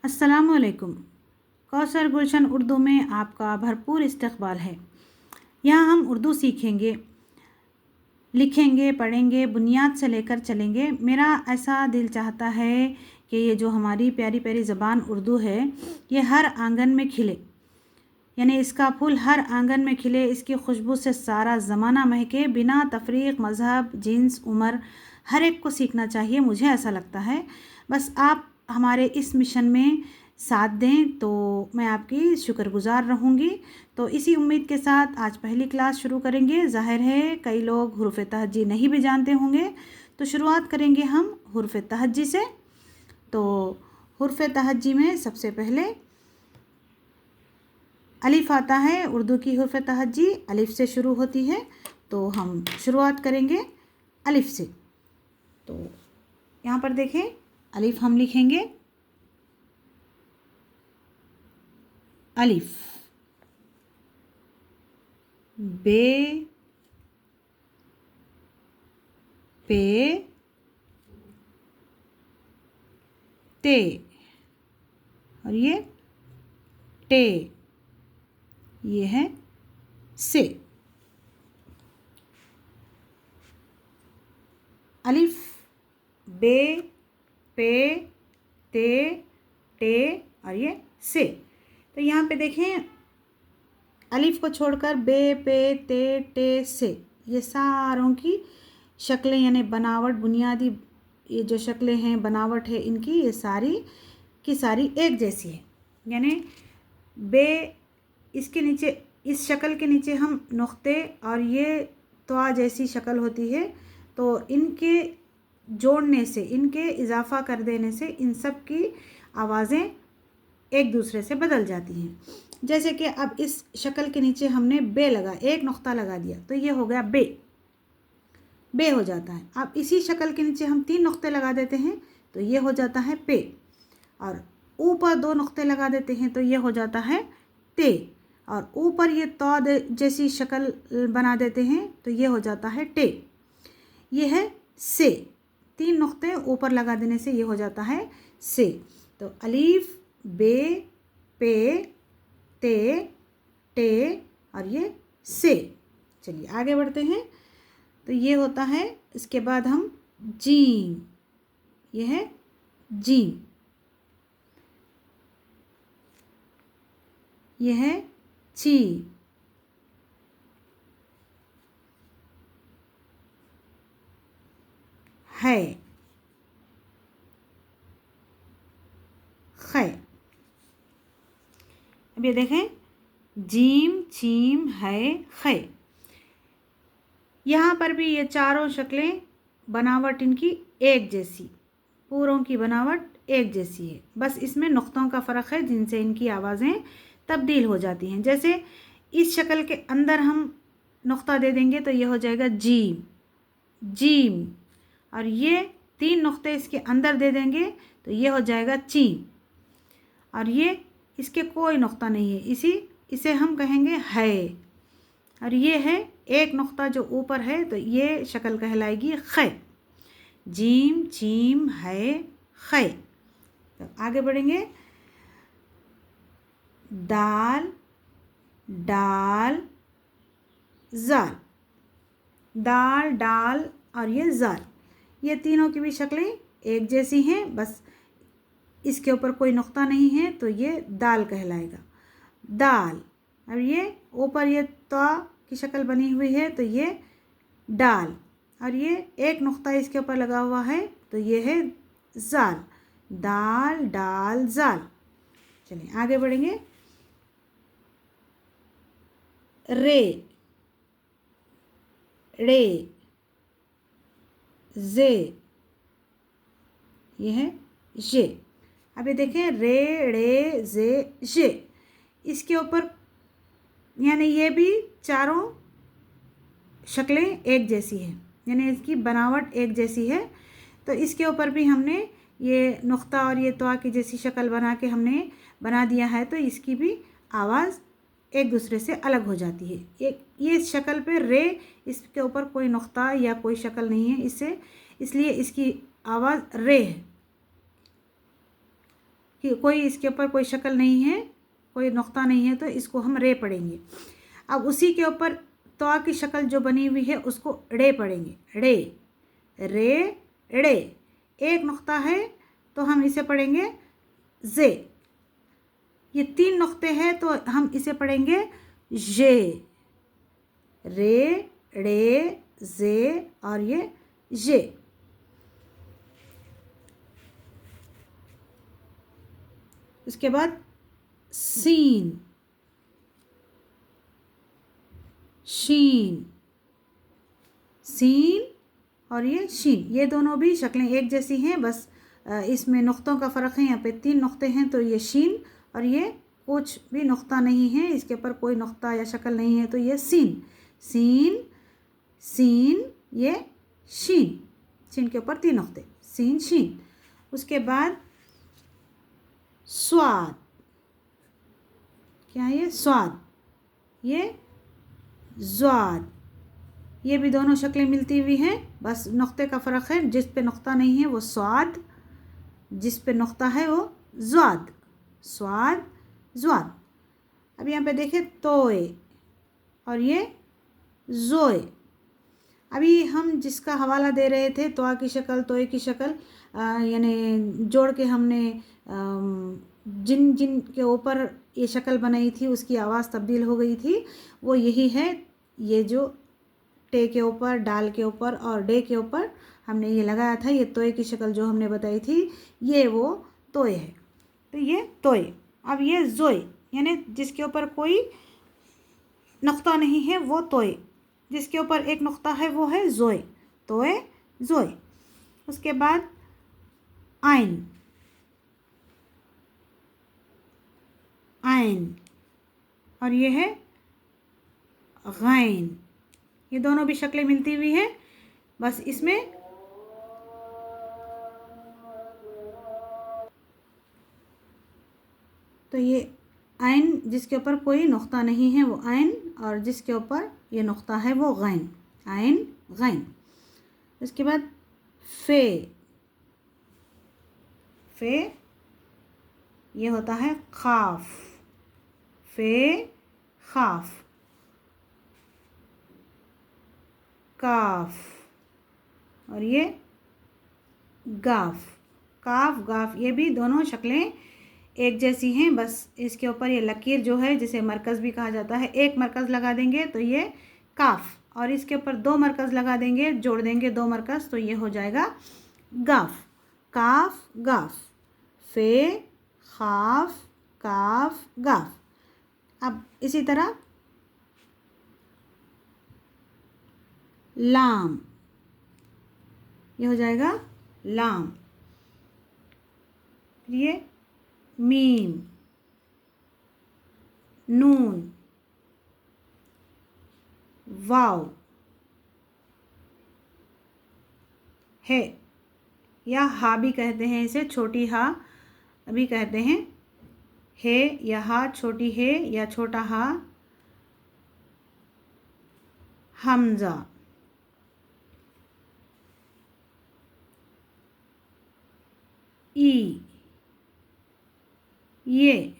अस्सलामुअलैकुम। कौसर गुलशन उर्दू में आपका भरपूर इस्तकबाल है। यहाँ हम उर्दू सीखेंगे, लिखेंगे, पढ़ेंगे, बुनियाद से लेकर चलेंगे। मेरा ऐसा दिल चाहता है कि ये जो हमारी प्यारी प्यारी ज़बान उर्दू है ये हर आंगन में खिले, यानी इसका फूल हर आंगन में खिले, इसकी खुशबू से सारा ज़माना महके, बिना तफरीक, मज़हब, जिन्स, उम्र, हर एक को सीखना चाहिए। मुझे ऐसा लगता है। बस आप हमारे इस मिशन में साथ दें तो मैं आपकी शुक्रगुज़ार रहूँगी। तो इसी उम्मीद के साथ आज पहली क्लास शुरू करेंगे। ज़ाहिर है कई लोग हुरूफ़ तहज्जी नहीं भी जानते होंगे, तो शुरुआत करेंगे हम हुरूफ़ तहज्जी से। तो हुरूफ़ तहज्जी में सबसे पहले अलिफ आता है। उर्दू की हुरूफ़ तहज्जी अलिफ से शुरू होती है, तो हम शुरुआत करेंगे अलिफ से। तो यहाँ पर देखें, अलिफ हम लिखेंगे अलिफ, बे, पे, ते, और ये टे, ये है से। अलिफ, बे, पे, ते, टे और ये से। तो यहाँ पे देखें, अलिफ को छोड़कर बे, पे, ते, टे, से, ये सारों की शक्लें यानी बनावट, बुनियादी ये जो शक्लें हैं, बनावट है इनकी, ये सारी की सारी एक जैसी है। यानी बे, इसके नीचे, इस शक्ल के नीचे हम नुक्ते और ये त्वा जैसी शक्ल होती है, तो इनके जोड़ने से, इनके इजाफा कर देने से इन सब की आवाज़ें एक दूसरे से बदल जाती हैं। जैसे कि अब इस शक्ल के नीचे हमने बे लगा, एक नुक्ता लगा दिया, तो ये हो गया बे, बे हो जाता है। अब इसी शक्ल के नीचे हम 3 नुक्ते लगा देते हैं, तो ये हो जाता है पे, और ऊपर 2 नुक्ते लगा देते हैं तो ये हो जाता है ते, और ऊपर ये तौ जैसी शक्ल बना देते हैं तो ये हो जाता है टे। ये है से, 3 नुक्ते ऊपर लगा देने से ये हो जाता है से। तो अलीफ, बे, पे, ते, टे और ये से। चलिए आगे बढ़ते हैं। तो ये होता है, इसके बाद हम जीम, ये है जीम, ये है ची, है, खे। अब ये देखें, जीम, चीम, है, खे। यहाँ पर भी ये चारों शक्लें, बनावट इनकी एक जैसी, पूरों की बनावट एक जैसी है, बस इसमें नुक्तों का फ़र्क है जिनसे इनकी आवाज़ें तब्दील हो जाती हैं। जैसे इस शक्ल के अंदर हम नुक्ता दे देंगे तो ये हो जाएगा जीम, जीम, और ये 3 नुक्ते इसके अंदर दे देंगे तो ये हो जाएगा चीम, और ये इसके कोई नुक्ता नहीं है, इसे हम कहेंगे है, और ये है एक नुक्ता जो ऊपर है, तो ये शक्ल कहलाएगी खे। जीम, चीम, है, खे। तो आगे बढ़ेंगे। दाल, डाल, जाल, दाल, डाल और ये जाल, ये तीनों की भी शक्लें एक जैसी हैं, बस इसके ऊपर कोई नुक्ता नहीं है तो ये दाल कहलाएगा, दाल। अब ये ऊपर ये ता की शक्ल बनी हुई है तो ये डाल, और ये एक नुक्ता इसके ऊपर लगा हुआ है तो ये है जाल, दाल, डाल, जाल। चलिए आगे बढ़ेंगे। रे, रे, जे, ये है जे। अब ये देखें, रे, रे, जे, जे, इसके ऊपर यानी ये भी चारों शक्लें एक जैसी हैं, यानी इसकी बनावट एक जैसी है, तो इसके ऊपर भी हमने ये नुक्ता और ये तवा की जैसी शक्ल बना के हमने बना दिया है, तो इसकी भी आवाज़ एक दूसरे से अलग हो जाती है। ये इस शक्ल पे रे, इसके ऊपर कोई नुक्ता या कोई शक्ल नहीं है इससे, इसलिए इसकी आवाज़ रे है। कोई इसके ऊपर कोई शक्ल नहीं है, कोई नुक्ता नहीं है, तो इसको हम रे पढ़ेंगे। अब उसी के ऊपर तो की शक्ल जो बनी हुई है उसको ड़े पढ़ेंगे। ड़े, रे, ड़े। एक नुक्ता है तो हम इसे पढ़ेंगे जे। ये 3 नुक्ते हैं तो हम इसे पढ़ेंगे जे। रे, ड़े, जे और ये जे। उसके बाद सीन, शीन, सीन और ये शीन, ये दोनों भी शक्लें एक जैसी हैं, बस इसमें नुक्तों का फ़र्क है। यहाँ पे 3 नुक्ते हैं तो ये शीन, और ये कुछ भी नुक्ता नहीं है, इसके ऊपर कोई नुक्ता या शक्ल नहीं है तो ये सीन। सीन, सीन, ये शीन। शीन के ऊपर 3 नुक्ते, सीन, शीन। उसके बाद स्वाद, क्या है ये? स्वाद। ये ज़्वाद। ये भी दोनों शक्लें मिलती हुई हैं, बस नुक्ते का फ़र्क है। जिस पे नुक्ता नहीं है वो स्वाद, जिस पे नुक्ता है वो ज़्वाद। स्वाद, ज़्वाद। अब यहाँ पे देखें तोए और ये ज़ोए। अभी हम जिसका हवाला दे रहे थे, तोआ की शक्ल, तोए की शक्ल, यानी जोड़ के हमने जिन जिन के ऊपर ये शक्ल बनाई थी उसकी आवाज़ तब्दील हो गई थी, वो यही है। ये जो टे के ऊपर, डाल के ऊपर और डे के ऊपर हमने ये लगाया था, ये तोए की शक्ल जो हमने बताई थी, ये वो तोए है। तो ये तोए। अब ये ज़ोए, यानी जिसके ऊपर कोई नुक्ता नहीं है वो तोए, जिसके ऊपर एक नुक्ता है वो है ज़ोए। तोए, ज़ोए। उसके बाद आइन, आइन और ये है गैन। ये दोनों भी शक्लें मिलती हुई हैं, बस इसमें तो ये आइन जिसके ऊपर कोई नुक्ता नहीं है वो आइन, और जिसके ऊपर ये नुक्ता है वो गैन। आइन, गैन। उसके बाद फे, फे ये होता है खाफ। फे, खाफ। काफ और ये गाफ। काफ, गाफ। ये भी दोनों शक्लें एक जैसी हैं, बस इसके ऊपर ये लकीर जो है, जिसे मरकज़ भी कहा जाता है, एक मरकज़ लगा देंगे तो ये काफ, और इसके ऊपर 2 मरकज़ लगा देंगे, जोड़ देंगे 2 मरकज़ तो ये हो जाएगा गाफ। काफ, गाफ। फे, खाफ, काफ, गाफ। अब इसी तरह लाम, ये हो जाएगा लाम। ये मीम, नून, वाव, है या हा भी कहते हैं इसे, छोटी हा भी कहते हैं। है या हा, छोटी है या छोटा हा। हमजा, ई, ये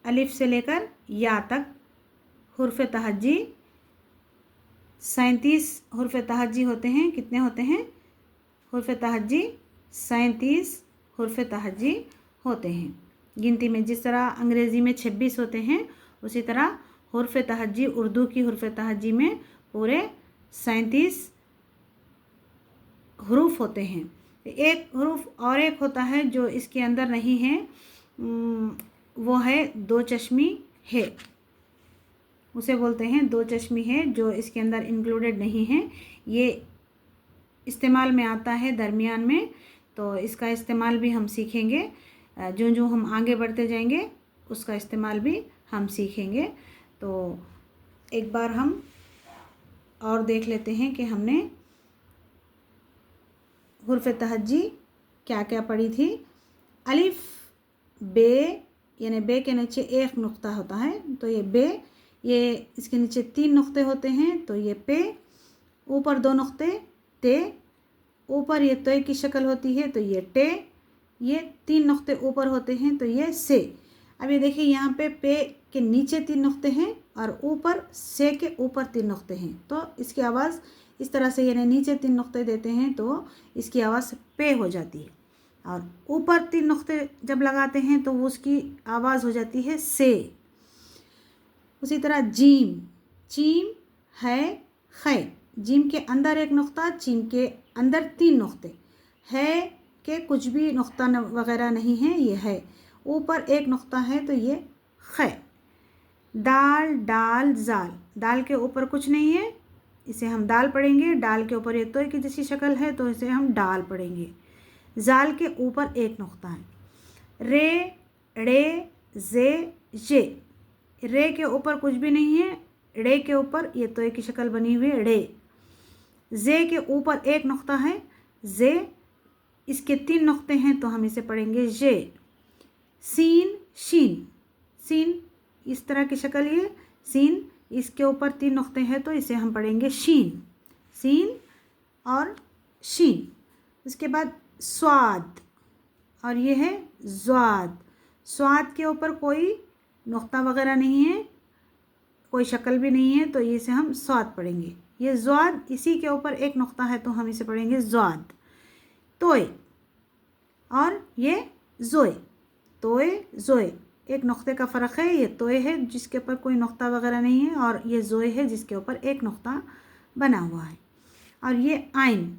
अलिफ से लेकर या तक हुर्फ़ तहज्जी 37 हुर्फ़ तहज्जी होते हैं। कितने होते हैं? हुर्फ़ तहज्जी 37 हुर्फ़ तहज्जी होते हैं। गिनती में जिस तरह अंग्रेज़ी में 26 होते हैं, उसी तरह हुर्फ़ तहज्जी, उर्दू की हुर्फ़ तहज्जी में पूरे 37 हरूफ होते हैं। एक हरूफ और एक होता है जो इसके अंदर नहीं है, वो है दो चश्मी है। उसे बोलते हैं दो चश्मी है, जो इसके अंदर इंक्लूडेड नहीं है। ये इस्तेमाल में आता है दरमियान में, तो इसका इस्तेमाल भी हम सीखेंगे। जो जो हम आगे बढ़ते जाएंगे उसका इस्तेमाल भी हम सीखेंगे। तो एक बार हम और देख लेते हैं कि हमने हुर्फ़ तहज्जी क्या क्या पढ़ी थी। अलिफ बे, यानी बे के नीचे एक नुक्ता होता है तो ये बे, ये इसके नीचे 3 नुक्ते होते हैं तो ये पे, ऊपर 2 नुक्ते ते, ऊपर ये तोय की शक्ल होती है तो ये टे, ये 3 नुक्ते ऊपर होते हैं तो ये से। अब ये देखिए यहाँ पे के नीचे 3 नुक्ते हैं और ऊपर से के ऊपर 3 नुक्ते हैं, तो इसकी आवाज़ इस तरह से, यानी नीचे 3 नुक्ते देते हैं तो इसकी आवाज़ पे हो जाती है, और ऊपर 3 नुक्ते जब लगाते हैं तो उसकी आवाज़ हो जाती है से। उसी तरह जीम, चीम है खै, जीम के अंदर 1 नुक्ता, चीम के अंदर 3 नुक्ते, है के कुछ भी नुक्ता वगैरह नहीं है, ये है, ऊपर 1 नुक्ता है तो ये खै। दाल, डाल, जाल, दाल के ऊपर कुछ नहीं है, इसे हम दाल पढ़ेंगे। डाल के ऊपर ये तोय की जैसी शक्ल है तो इसे हम डाल पढ़ेंगे। जाल के ऊपर 1 नुक्ता है। रे, ड़े, जे, जे, रे के ऊपर कुछ भी नहीं है, ड़े के ऊपर ये तोय की शक्ल बनी हुई है ड़े। जे के ऊपर 1 नुक्ता है, जे, इसके 3 नुक्ते हैं तो हम इसे पढ़ेंगे जे। सीन, शीन, सीन इस तरह की शक्ल, ये सीन, इसके ऊपर 3 नुक्ते हैं तो इसे हम पढ़ेंगे शीन, सीन और शीन। उसके बाद स्वाद, और ये है ज्वाद, स्वाद के ऊपर कोई नुक्ता वगैरह नहीं है, कोई शक्ल भी नहीं है तो इसे हम स्वाद पढ़ेंगे। ये ज्वाद, इसी के ऊपर 1 नुक्ता है तो हम इसे पढ़ेंगे ज्वाद। तोय, और ये जोए, तोय जोए, 1 नुक्ते का फ़र्क है, ये तोय है जिसके ऊपर कोई नुक्ता वगैरह नहीं है, और ये जोए है जिसके ऊपर 1 नुक्ता बना हुआ है। और ये आइन,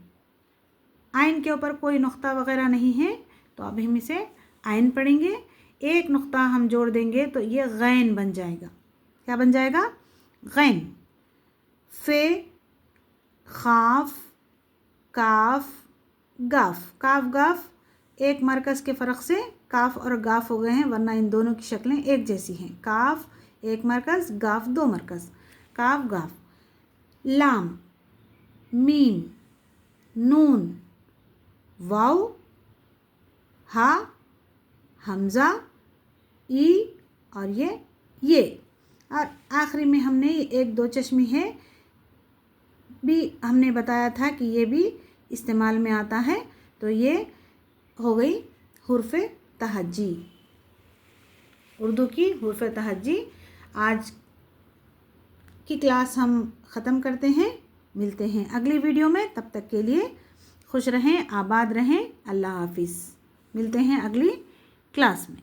आइन के ऊपर कोई नुक्ता वगैरह नहीं है तो अब हम इसे आइन पढ़ेंगे। 1 नुक्ता हम जोड़ देंगे तो ये गैन बन जाएगा। क्या बन जाएगा? गैन। फे, खाफ, काफ, गाफ, काफ गाफ 1 मरकज़ के फ़र्क से काफ और गाफ हो गए हैं, वरना इन दोनों की शक्लें एक जैसी हैं। काफ 1 मरकज़, गाफ 2 मरकज़, काफ गाफ। लाम, मीम, नून, वाव, हा, हमज़ा, ई और ये। और आखिरी में हमने 1 2 चश्मी है भी हमने बताया था कि ये भी इस्तेमाल में आता है, तो ये हो गई हुर्फ़ तहज्जी, उर्दू की हुर्फ़ तहज्जी। आज की क्लास हम ख़त्म करते हैं, मिलते हैं अगली वीडियो में। तब तक के लिए खुश रहें, आबाद रहें, अल्लाह हाफिज़। मिलते हैं अगली क्लास में।